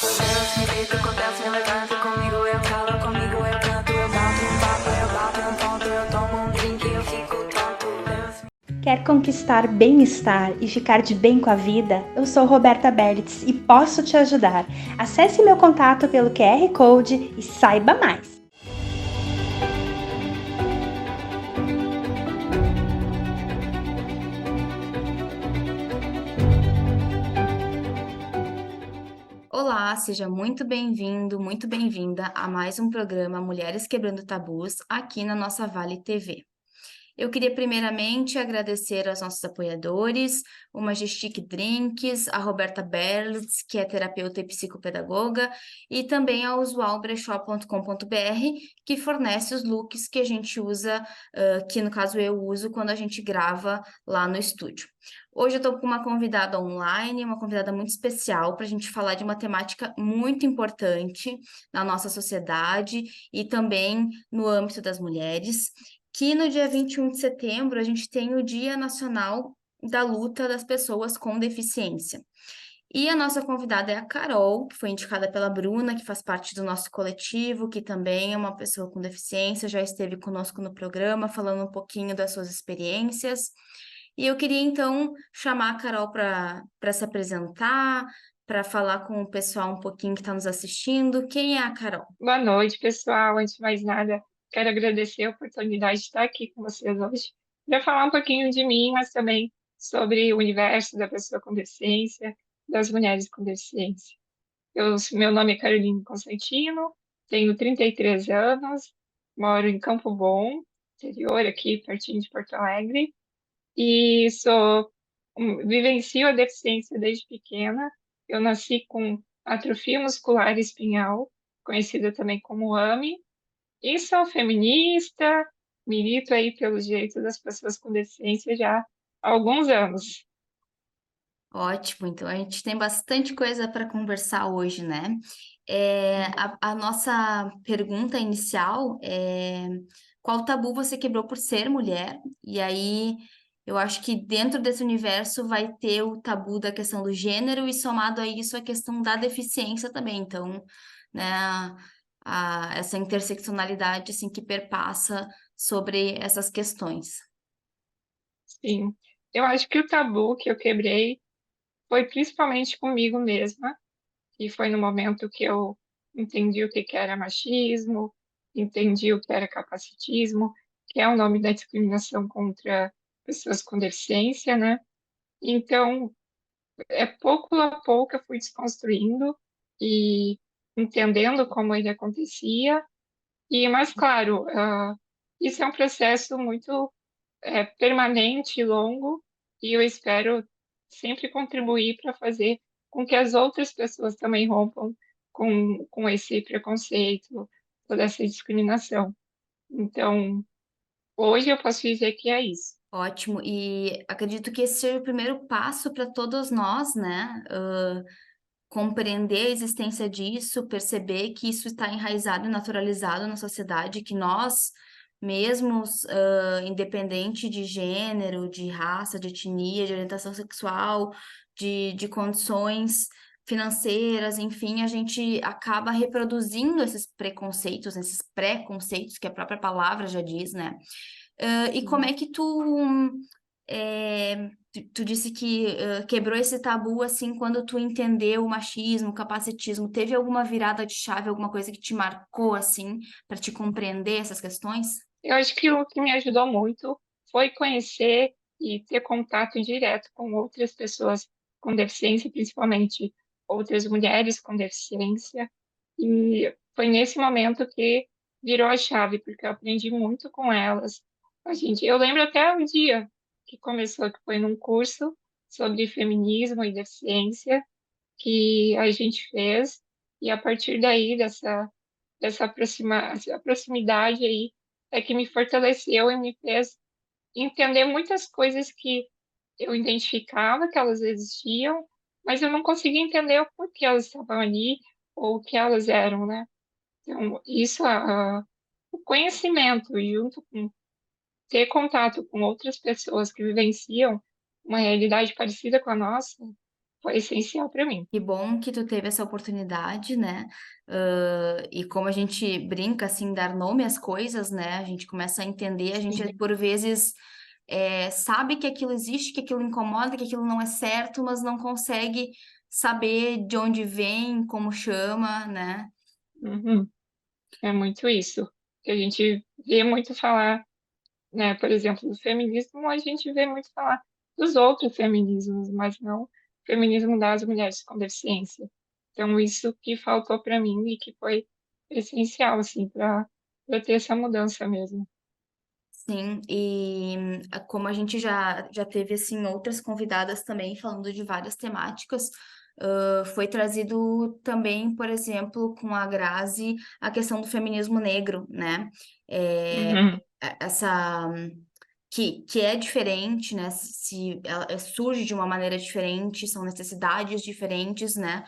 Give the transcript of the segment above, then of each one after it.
Deus me deita, acontece, me levanta comigo, eu calo, comigo eu canto, eu bato um papo, eu bato um ponto, eu tomo um drink, eu fico tonto. Quer conquistar bem-estar e ficar de bem com a vida? Eu sou Roberta Berlitz e posso te ajudar. Acesse meu contato pelo QR Code e saiba mais. Olá, seja muito bem-vindo, muito bem-vinda a mais um programa Mulheres Quebrando Tabus aqui na nossa Vale TV. Eu queria primeiramente agradecer aos nossos apoiadores, o Majestic Drinks, a Roberta Berlitz, que é terapeuta e psicopedagoga, e também a usualbrechó.com.br, que fornece os looks que a gente usa, que no caso eu uso quando a gente grava lá no estúdio. Hoje eu estou com uma convidada online, uma convidada muito especial para a gente falar de uma temática muito importante na nossa sociedade e também no âmbito das mulheres, que no dia 21 de setembro a gente tem o Dia Nacional da Luta das Pessoas com Deficiência. E a nossa convidada é a Carol, que foi indicada pela Bruna, que faz parte do nosso coletivo, que também é uma pessoa com deficiência, já esteve conosco no programa, falando um pouquinho das suas experiências. E eu queria então chamar a Carol para se apresentar, para falar com o pessoal um pouquinho que está nos assistindo. Quem é a Carol? Boa noite, pessoal. Antes de mais nada, quero agradecer a oportunidade de estar aqui com vocês hoje para falar um pouquinho de mim, mas também sobre o universo da pessoa com deficiência, das mulheres com deficiência. Meu nome é Caroline Constantino, tenho 33 anos, moro em Campo Bom, interior aqui, pertinho de Porto Alegre, e vivencio a deficiência desde pequena. Eu nasci com atrofia muscular espinhal, conhecida também como AME, e sou feminista, milito aí pelos direitos das pessoas com deficiência já há alguns anos. Ótimo, então a gente tem bastante coisa para conversar hoje, né? A nossa pergunta inicial é qual tabu você quebrou por ser mulher? E aí eu acho que dentro desse universo vai ter o tabu da questão do gênero e somado a isso a questão da deficiência também. Então, né, essa interseccionalidade assim que perpassa sobre essas questões. Sim, eu acho que o tabu que eu quebrei foi principalmente comigo mesma, e foi no momento que eu entendi o que que era machismo, entendi o que era capacitismo, que é o nome da discriminação contra pessoas com deficiência, né? Então, pouco a pouco eu fui desconstruindo e entendendo como ele acontecia. Mas claro, isso é um processo muito permanente e longo, e eu espero sempre contribuir para fazer com que as outras pessoas também rompam com esse preconceito, toda essa discriminação. Então, hoje eu posso dizer que é isso. Ótimo, e acredito que esse seja o primeiro passo para todos nós, né? Compreender a existência disso, perceber que isso está enraizado e naturalizado na sociedade, que nós mesmos, independente de gênero, de raça, de etnia, de orientação sexual, de condições financeiras, enfim, a gente acaba reproduzindo esses preconceitos, esses preconceitos, que a própria palavra já diz, né? E como é que tu disse que quebrou esse tabu assim quando tu entendeu o machismo, o capacitismo? Teve alguma virada de chave, alguma coisa que te marcou assim para te compreender essas questões? Eu acho que o que me ajudou muito foi conhecer e ter contato direto com outras pessoas com deficiência, principalmente outras mulheres com deficiência. E foi nesse momento que virou a chave, porque eu aprendi muito com elas. Eu lembro até o dia que começou, que foi num curso sobre feminismo e deficiência que a gente fez, e a partir daí, essa proximidade aí, é que me fortaleceu e me fez entender muitas coisas que eu identificava que elas existiam, mas eu não conseguia entender o porquê elas estavam ali ou o que elas eram, né? Então, o conhecimento e junto com ter contato com outras pessoas que vivenciam uma realidade parecida com a nossa, foi essencial para mim. Que bom que tu teve essa oportunidade, né? E como a gente brinca, assim, dar nome às coisas, né? A gente começa a entender, a gente Sim. por vezes sabe que aquilo existe, que aquilo incomoda, que aquilo não é certo, mas não consegue saber de onde vem, como chama, né? Uhum. É muito isso. Que a gente vê muito falar, né, por exemplo, do feminismo, a gente vê muito falar dos outros feminismos, mas não o feminismo das mulheres com deficiência. Então, isso que faltou para mim e que foi essencial, assim, para ter essa mudança mesmo. Sim, e como a gente já teve assim outras convidadas também falando de várias temáticas, foi trazido também, por exemplo, com a Grazi, a questão do feminismo negro, né? É, Uhum, essa que é diferente, né? Se ela surge de uma maneira diferente, são necessidades diferentes, né?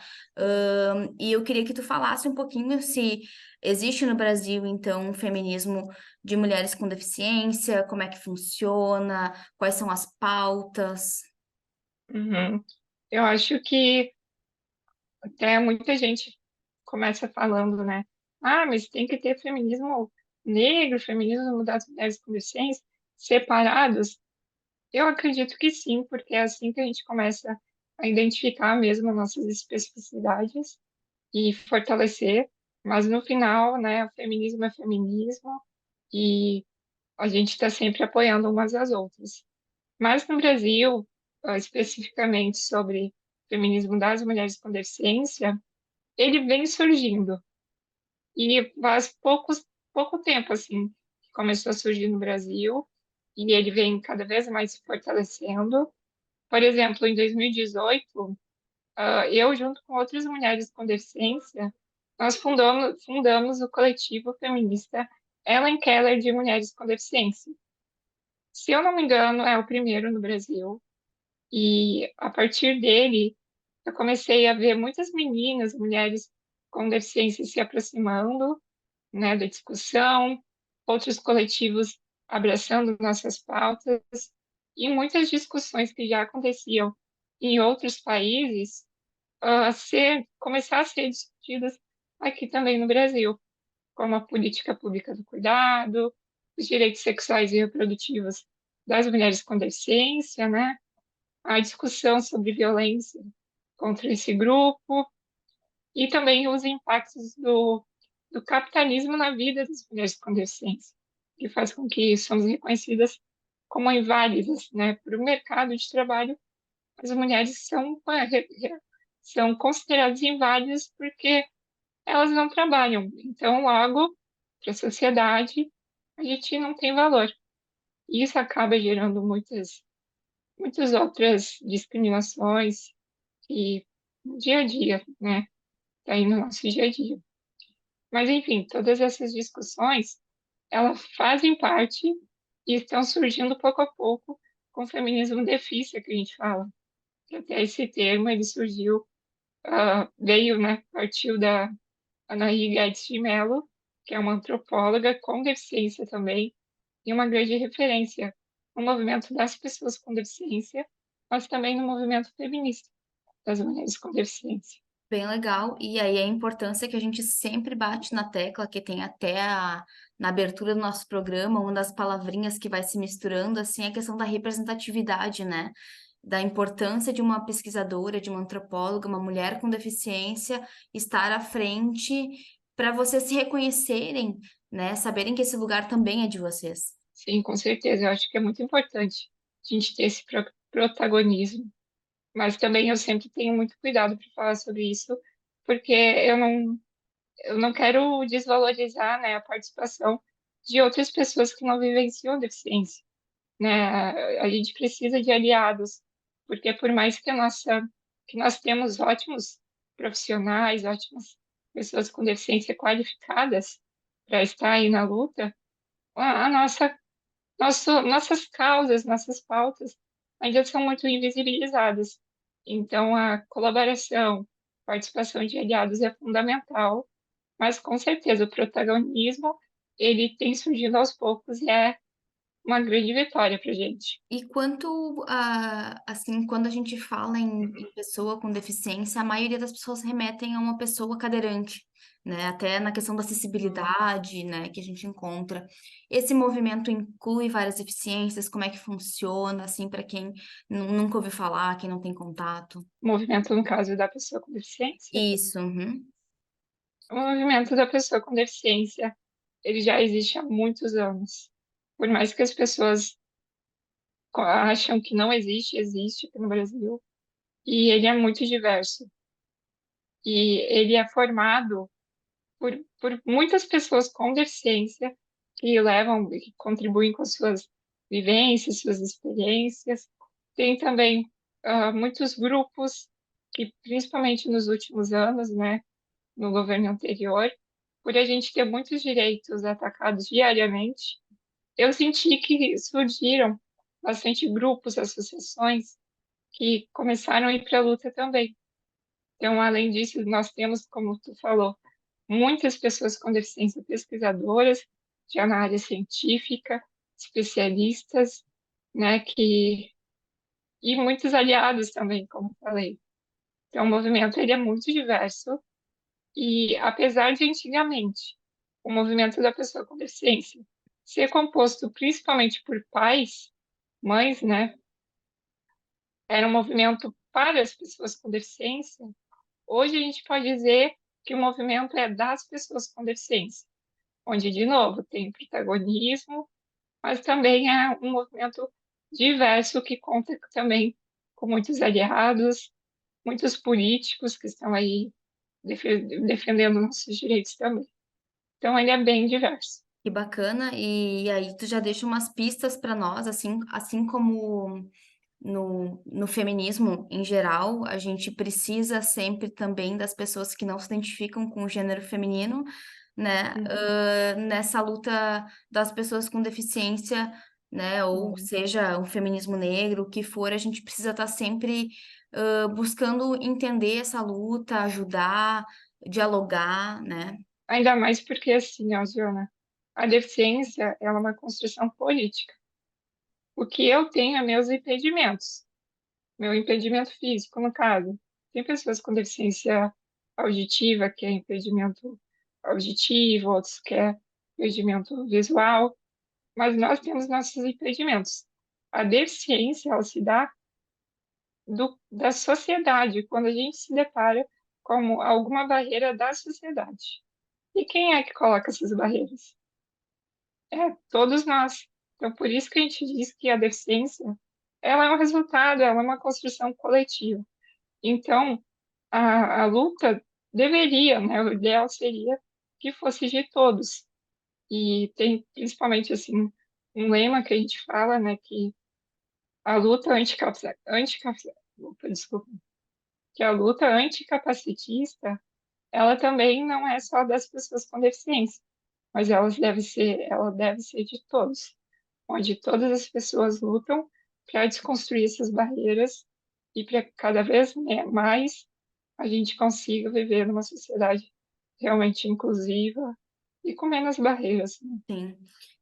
E eu queria que tu falasse um pouquinho se existe no Brasil, então, um feminismo de mulheres com deficiência, como é que funciona, quais são as pautas. uhum. Eu acho que até muita gente começa falando, né? Ah, mas tem que ter feminismo negro, feminismo das mulheres com deficiência separados. Eu acredito que sim, porque é assim que a gente começa a identificar mesmo nossas especificidades e fortalecer. Mas no final, né, o feminismo é feminismo e a gente está sempre apoiando umas às outras. Mas no Brasil, especificamente sobre o feminismo das mulheres com deficiência, ele vem surgindo. E faz pouco tempo, assim, que começou a surgir no Brasil, e ele vem cada vez mais se fortalecendo. Por exemplo, em 2018, eu, junto com outras mulheres com deficiência, nós fundamos o coletivo feminista Ellen Keller de Mulheres com Deficiência. Se eu não me engano, é o primeiro no Brasil, e a partir dele, eu comecei a ver muitas meninas, mulheres com deficiência se aproximando, né, da discussão, outros coletivos abraçando nossas pautas, e muitas discussões que já aconteciam em outros países começar a ser discutidas aqui também no Brasil, como a política pública do cuidado, os direitos sexuais e reprodutivos das mulheres com deficiência, né? A discussão sobre violência contra esse grupo e também os impactos do capitalismo na vida das mulheres com deficiência, que faz com que somos reconhecidas como inválidas, né, para o mercado de trabalho. As mulheres são consideradas inválidas porque elas não trabalham. Então, logo, para a sociedade, a gente não tem valor. E isso acaba gerando muitas outras discriminações e no dia a dia, né? Tá aí no nosso dia a dia. Mas, enfim, todas essas discussões, elas fazem parte e estão surgindo pouco a pouco com o feminismo defícia que a gente fala. Que até esse termo, ele surgiu, veio, né, partiu da Anaí Guedes de Mello, que é uma antropóloga com deficiência também, e uma grande referência no movimento das pessoas com deficiência, mas também no movimento feminista das mulheres com deficiência. Bem legal. E aí a importância que a gente sempre bate na tecla, que tem até na abertura do nosso programa, uma das palavrinhas que vai se misturando, assim, é a questão da representatividade, né? Da importância de uma pesquisadora, de uma antropóloga, uma mulher com deficiência estar à frente para vocês se reconhecerem, né? Saberem que esse lugar também é de vocês. Sim, com certeza, eu acho que é muito importante a gente ter esse protagonismo, mas também eu sempre tenho muito cuidado para falar sobre isso, porque eu não quero desvalorizar, né, a participação de outras pessoas que não vivenciam deficiência, né? A gente precisa de aliados, porque por mais que nós temos ótimos profissionais, ótimas pessoas com deficiência qualificadas para estar aí na luta, a nossa nossas causas, nossas pautas ainda são muito invisibilizadas. Então, a colaboração, participação de aliados é fundamental, mas com certeza o protagonismo ele tem surgido aos poucos e é uma grande vitória para gente. E quanto assim, quando a gente fala em pessoa com deficiência, a maioria das pessoas remetem a uma pessoa cadeirante, né? Até na questão da acessibilidade, né, que a gente encontra. Esse movimento inclui várias deficiências, como é que funciona, assim, para quem nunca ouviu falar, quem não tem contato? O movimento, no caso da pessoa com deficiência, Isso, uhum. o movimento da pessoa com deficiência, ele já existe há muitos anos. Por mais que as pessoas acham que não existe, existe aqui no Brasil. E ele é muito diverso. E ele é formado por muitas pessoas com deficiência que levam, que contribuem com suas vivências, suas experiências. Tem também muitos grupos que, principalmente nos últimos anos, né, no governo anterior, por a gente ter muitos direitos atacados diariamente, eu senti que surgiram bastante grupos, associações que começaram a ir para a luta também. Então, além disso, nós temos, como tu falou, muitas pessoas com deficiência pesquisadoras, já na área científica, especialistas, né, e muitos aliados também, como falei. Então, o movimento ele é muito diverso e, apesar de antigamente o movimento da pessoa com deficiência ser composto principalmente por pais, mães, né, era um movimento para as pessoas com deficiência. Hoje a gente pode dizer que o movimento é das pessoas com deficiência, onde, de novo, tem protagonismo, mas também é um movimento diverso que conta também com muitos aliados, muitos políticos que estão aí defendendo nossos direitos também. Então, ele é bem diverso. Que bacana. E aí tu já deixa umas pistas para nós, assim como no feminismo em geral, a gente precisa sempre também das pessoas que não se identificam com o gênero feminino, né? Uhum. Nessa luta das pessoas com deficiência, né? Ou Uhum. seja, o feminismo negro, o que for, a gente precisa estar sempre buscando entender essa luta, ajudar, dialogar, né? Ainda mais porque, assim, ó, Joana, a deficiência ela é uma construção política. O que eu tenho é meus impedimentos. Meu impedimento físico, no caso. Tem pessoas com deficiência auditiva, que é impedimento auditivo, outros que é impedimento visual, mas nós temos nossos impedimentos. A deficiência, ela se dá da sociedade, quando a gente se depara com alguma barreira da sociedade. E quem é que coloca essas barreiras? É todos nós. Então, por isso que a gente diz que a deficiência, ela é um resultado, ela é uma construção coletiva. Então, a luta deveria, né, o ideal seria que fosse de todos. E tem principalmente assim um lema que a gente fala, né, que a luta desculpa, que a luta anticapacitista, ela também não é só das pessoas com deficiência, mas ela deve ser de todos, onde todas as pessoas lutam para desconstruir essas barreiras e para cada vez mais a gente consiga viver numa sociedade realmente inclusiva e com menos barreiras, né? Sim.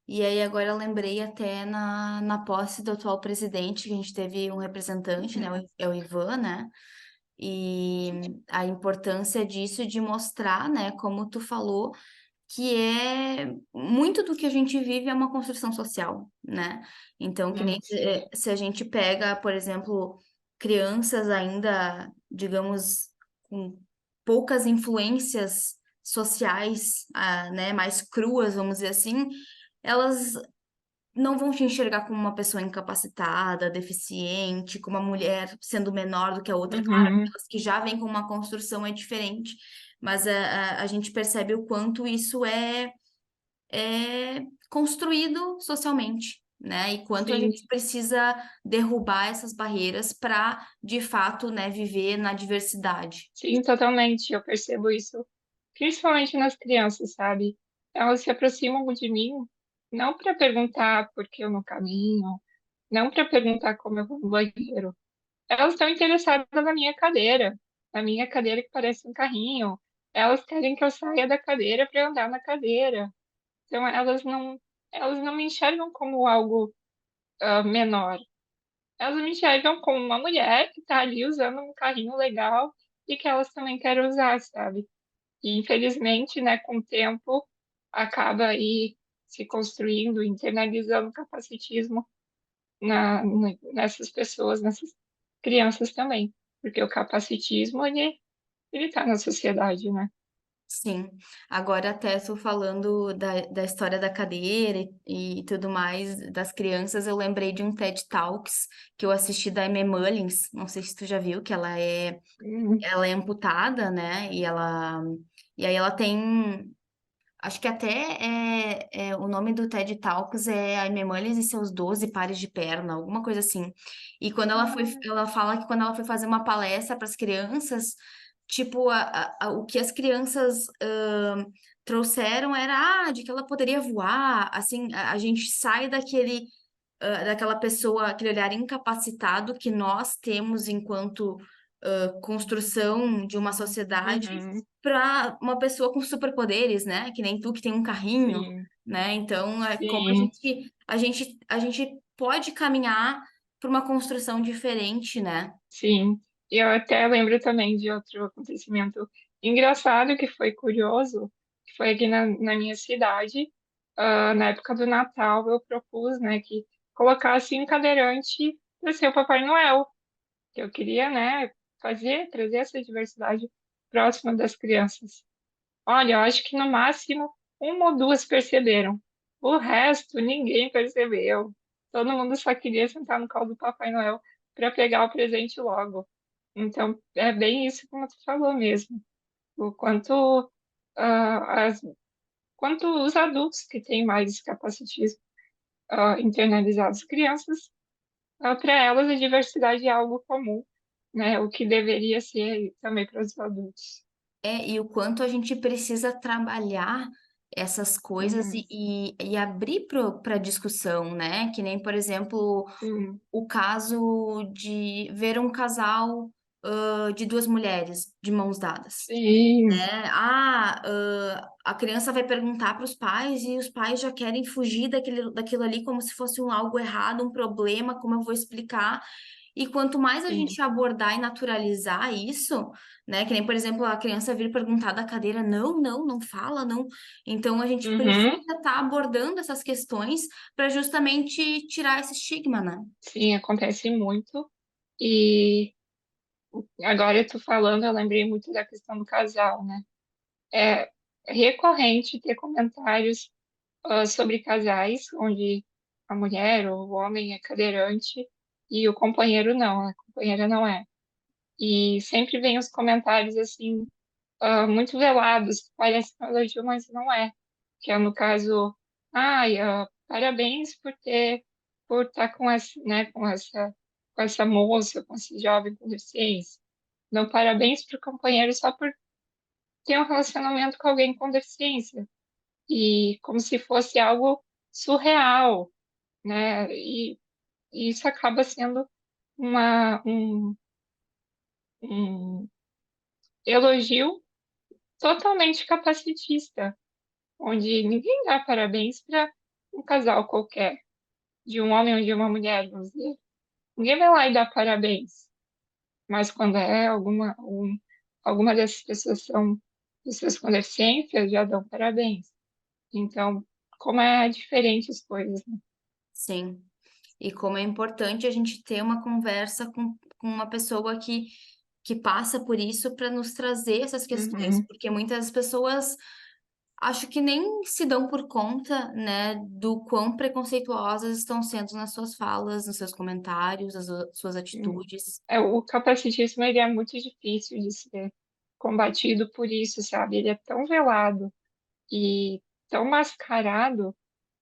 E aí agora eu lembrei até na posse do atual presidente, que a gente teve um representante, né? É o Ivan, né? E a importância disso de mostrar, né, como tu falou, que é muito do que a gente vive é uma construção social, né? Então, que nem Sim. se a gente pega, por exemplo, crianças ainda, digamos, com poucas influências sociais, né, mais cruas, vamos dizer assim, elas não vão te enxergar como uma pessoa incapacitada, deficiente, como uma mulher sendo menor do que a outra. Claro, Uhum. aquelas que já vêm com uma construção é diferente, mas a gente percebe o quanto isso é construído socialmente, né? E quanto a Sim, gente precisa derrubar essas barreiras para, de fato, né, viver na diversidade. sim, totalmente. Eu percebo isso, principalmente nas crianças, sabe? Elas se aproximam de mim não para perguntar por que eu não caminho, não para perguntar como eu vou no banheiro. Elas estão interessadas na minha cadeira que parece um carrinho. Elas querem que eu saia da cadeira para andar na cadeira. Então, elas elas não me enxergam como algo menor. Elas me enxergam como uma mulher que está ali usando um carrinho legal e que elas também querem usar, sabe? E infelizmente, né, com o tempo, acaba aí se construindo, internalizando o capacitismo nessas pessoas, nessas crianças também, porque o capacitismo ele está na sociedade, né? Sim, agora até tô falando da história da cadeira e tudo mais das crianças, eu lembrei de um TED Talks que eu assisti da Amy Mullins, não sei se tu já viu, que Hum, ela é amputada, né, e aí ela tem, acho que até o nome do TED Talks é a Amy Mullins e seus 12 pares de perna, alguma coisa assim. E quando ela fala que quando ela foi fazer uma palestra para as crianças, tipo, o que as crianças trouxeram era de que ela poderia voar, assim, a gente sai daquela pessoa, aquele olhar incapacitado que nós temos enquanto construção de uma sociedade uhum, para uma pessoa com superpoderes, né? Que nem tu que tem um carrinho, sim, né? Então, é como sim, a gente pode caminhar para uma construção diferente, né? sim. E eu até lembro também de outro acontecimento engraçado que foi curioso, que foi aqui na minha cidade, na época do Natal, eu propus, né, que colocasse um cadeirante para ser o Papai Noel, que eu queria, né, trazer essa diversidade próxima das crianças. Olha, eu acho que no máximo uma ou duas perceberam. O resto ninguém percebeu. Todo mundo só queria sentar no colo do Papai Noel para pegar o presente logo. Então, é bem isso como tu falou mesmo. O ah, as- quanto os adultos que têm mais capacitismo internalizados, crianças, para elas a diversidade é algo comum, né? O que deveria ser também para os adultos. E o quanto a gente precisa trabalhar essas coisas Uhum. e abrir para discussão, né? Que nem, por exemplo, Sim, o caso de ver um casal, de duas mulheres de mãos dadas. sim, Né? A criança vai perguntar para os pais e os pais já querem fugir daquilo ali como se fosse algo errado, um problema, como eu vou explicar. E quanto mais a sim. gente abordar e naturalizar isso, né? Que nem, por exemplo, a criança vir perguntar da cadeira, não fala, não. Então a gente precisa Uhum. estar abordando essas questões para justamente tirar esse estigma, né? Sim, acontece muito. E agora eu tô falando, eu lembrei muito da questão do casal, né? É recorrente ter comentários sobre casais onde a mulher ou o homem é cadeirante e o companheiro não, a companheira não é. E sempre vem os comentários assim, muito velados, que parece um elogio, mas não é. Que é no caso, ai, parabéns por estar com essa, né, com essa moça, com esse jovem com deficiência. Não, parabéns para o companheiro só por ter um relacionamento com alguém com deficiência. E como se fosse algo surreal, né? E isso acaba sendo um elogio totalmente capacitista, onde ninguém dá parabéns para um casal qualquer, de um homem ou de uma mulher, vamos dizer. Ninguém vai lá e dá parabéns. Mas quando é alguma dessas pessoas são pessoas com deficiência, já dão parabéns. Então, como é diferente as coisas, né? Sim. E como é importante a gente ter uma conversa com uma pessoa que passa por isso para nos trazer essas questões, Uhum, porque muitas pessoas acho que nem se dão por conta, né, do quão preconceituosas estão sendo nas suas falas, nos seus comentários, suas sim. atitudes. O capacitismo ele é muito difícil de ser combatido por isso, sabe? Ele é tão velado e tão mascarado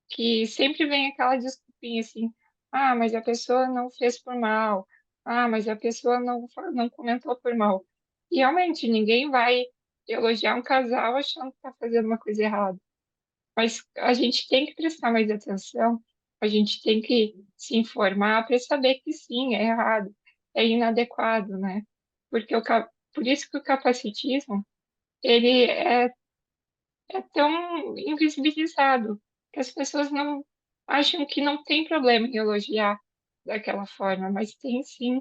que sempre vem aquela desculpinha assim, ah, mas a pessoa não fez por mal, ah, mas a pessoa não comentou por mal. E realmente ninguém vai elogiar um casal achando que está fazendo uma coisa errada. Mas a gente tem que prestar mais atenção, a gente tem que se informar para saber que sim, é errado, é inadequado, né? Por isso que o capacitismo, ele é tão invisibilizado, que as pessoas não acham que não tem problema em elogiar daquela forma, mas tem sim,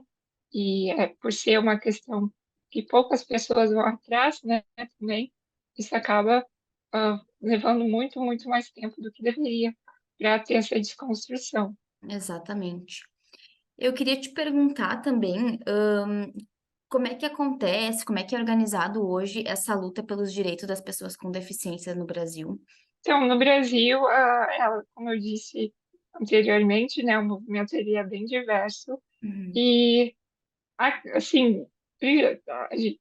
e é por ser uma questão que poucas pessoas vão atrás, né, também, isso acaba levando muito, muito mais tempo do que deveria para ter essa desconstrução. Exatamente. Eu queria te perguntar também, como é que acontece, como é que é organizado hoje essa luta pelos direitos das pessoas com deficiência no Brasil? Então, no Brasil, ela, como eu disse anteriormente, né, o movimento ele é bem diverso Uhum, e, assim, pri- a gen-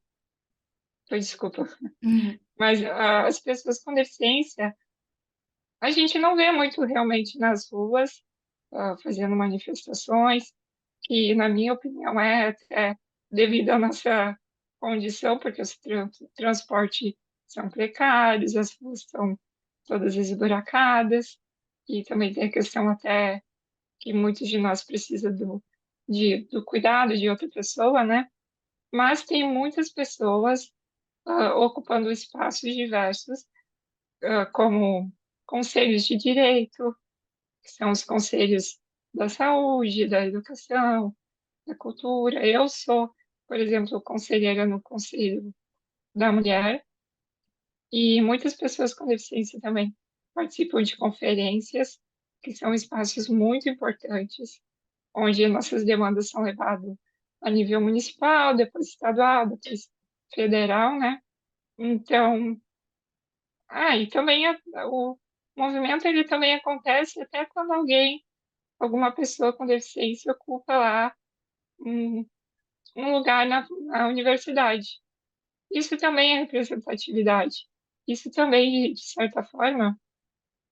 desculpa, uhum, mas as pessoas com deficiência, a gente não vê muito realmente nas ruas, fazendo manifestações, que, na minha opinião, é até devido à nossa condição, porque os transportes são precários, as ruas estão todas esburacadas, e também tem a questão até que muitos de nós precisam do cuidado de outra pessoa, né? Mas tem muitas pessoas ocupando espaços diversos, como conselhos de direito, que são os conselhos da saúde, da educação, da cultura. Eu sou, por exemplo, conselheira no Conselho da Mulher, e muitas pessoas com deficiência também participam de conferências, que são espaços muito importantes, onde nossas demandas são levadas a nível municipal, depois estadual, depois federal, né? Então, e também o movimento ele também acontece até quando alguma pessoa com deficiência ocupa lá um, um lugar na universidade. Isso também é representatividade. Isso também, de certa forma,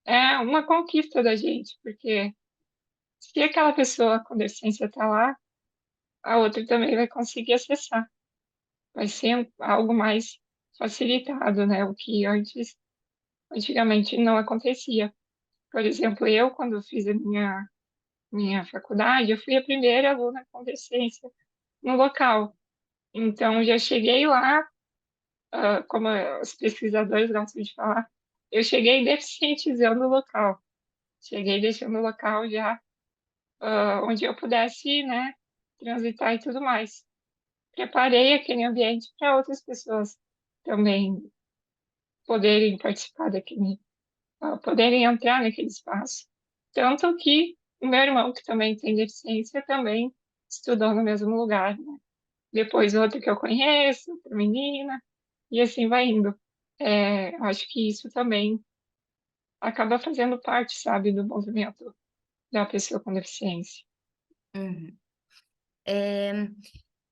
é uma conquista da gente, porque se aquela pessoa com deficiência está lá, a outra também vai conseguir acessar. Vai ser algo mais facilitado, né? O que antigamente não acontecia. Por exemplo, eu, quando fiz a minha faculdade, eu fui a primeira aluna com deficiência no local. Então, já cheguei lá, como os pesquisadores gostam de falar, eu cheguei deficientizando o local. Cheguei deixando o local já onde eu pudesse, né, transitar e tudo mais. Preparei aquele ambiente para outras pessoas também poderem participar daquele, poderem entrar naquele espaço. Tanto que o meu irmão, que também tem deficiência, também estudou no mesmo lugar, né? Depois outro que eu conheço, outra menina, e assim vai indo. Acho que isso também acaba fazendo parte, sabe, do movimento da pessoa com deficiência. uhum. É,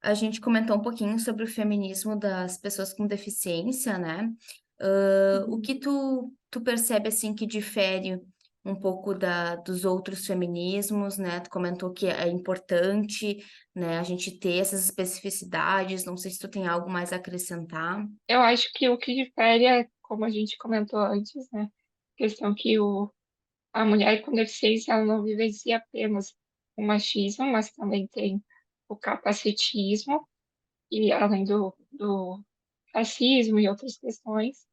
a gente comentou um pouquinho sobre o feminismo das pessoas com deficiência, né? O Uhum. que tu percebe, assim, que difere um pouco dos outros feminismos, né? Tu comentou que é importante, né, a gente ter essas especificidades, não sei se tu tem algo mais a acrescentar. Eu acho que o que difere é, como a gente comentou antes, né? Questão que a mulher com deficiência ela não vivencia apenas o machismo, mas também tem o capacitismo, e além do racismo e outras questões.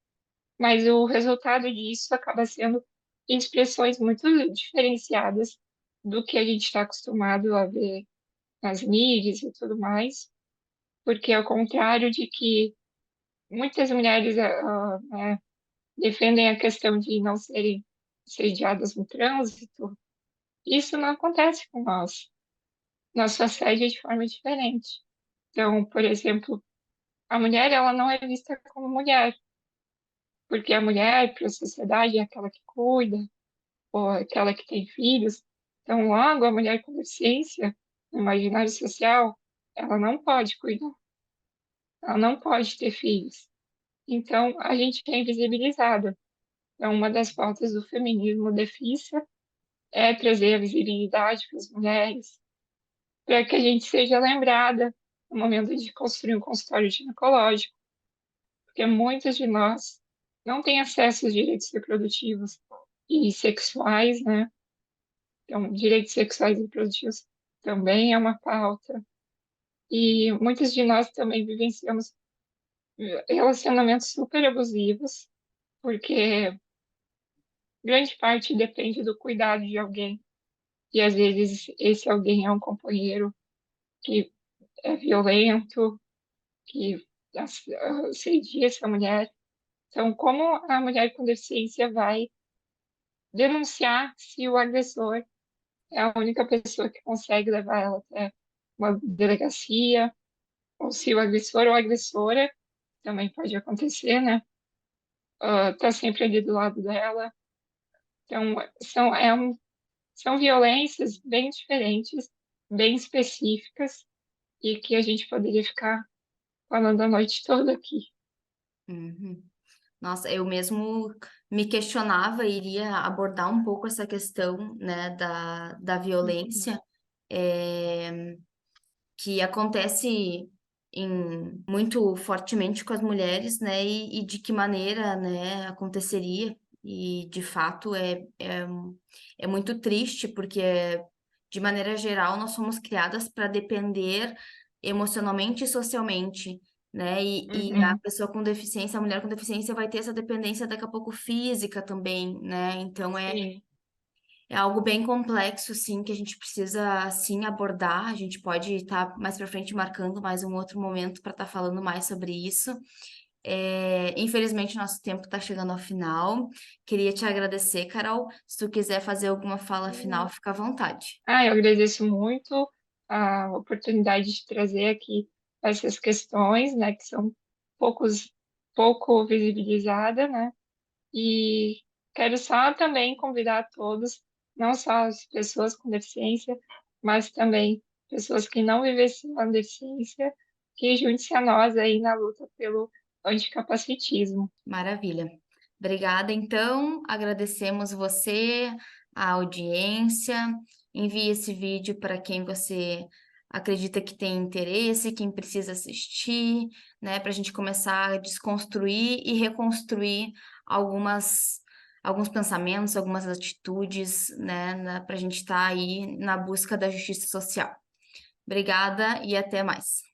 Mas o resultado disso acaba sendo expressões muito diferenciadas do que a gente está acostumado a ver nas mídias e tudo mais, porque ao contrário de que muitas mulheres né, defendem a questão de não serem assediadas no trânsito, isso não acontece com nós. Nosso assédio é de forma diferente. Então, por exemplo, a mulher ela não é vista como mulher, porque a mulher, para a sociedade, é aquela que cuida, ou aquela que tem filhos. Então, logo, a mulher com deficiência, no imaginário social, ela não pode cuidar, ela não pode ter filhos. Então, a gente é invisibilizada. Então, uma das pautas do feminismo defissa é trazer a visibilidade para as mulheres, para que a gente seja lembrada no momento de construir um consultório ginecológico, porque muitas de nós não têm acesso aos direitos reprodutivos e sexuais, né? Então, direitos sexuais e reprodutivos também é uma pauta. E muitas de nós também vivenciamos relacionamentos super abusivos, porque grande parte depende do cuidado de alguém. E às vezes esse alguém é um companheiro que é violento, que assedia essa mulher. Então, como a mulher com deficiência vai denunciar se o agressor é a única pessoa que consegue levar ela até uma delegacia, ou se o agressor ou a agressora, também pode acontecer, né? Tá sempre ali do lado dela. Então, são violências bem diferentes, bem específicas, e que a gente poderia ficar falando a noite toda aqui. Uhum. Nossa, eu mesmo me questionava e iria abordar um pouco essa questão, né, da violência, que acontece muito fortemente com as mulheres, né, e de que maneira, né, aconteceria. E, de fato, é muito triste, porque, de maneira geral, nós somos criadas para depender emocionalmente e socialmente, né, e a Uhum, pessoa com deficiência, a mulher com deficiência vai ter essa dependência daqui a pouco física também, né, então sim. é algo bem complexo, sim, que a gente precisa, sim, abordar. A gente pode estar mais para frente marcando mais um outro momento para estar falando mais sobre isso. Infelizmente, nosso tempo está chegando ao final. Queria te agradecer, Carol. Se tu quiser fazer alguma fala final, fica à vontade. Eu agradeço muito a oportunidade de trazer aqui essas questões, né, que são pouco visibilizadas, né, e quero só também convidar todos, não só as pessoas com deficiência, mas também pessoas que não vivenciam deficiência, que junte-se a nós aí na luta pelo anticapacitismo. Maravilha. Obrigada, então. Agradecemos você, a audiência. Envie esse vídeo para quem você acredita que tem interesse, quem precisa assistir, né? Para a gente começar a desconstruir e reconstruir alguns pensamentos, algumas atitudes, né? Para a gente estar aí na busca da justiça social. Obrigada e até mais.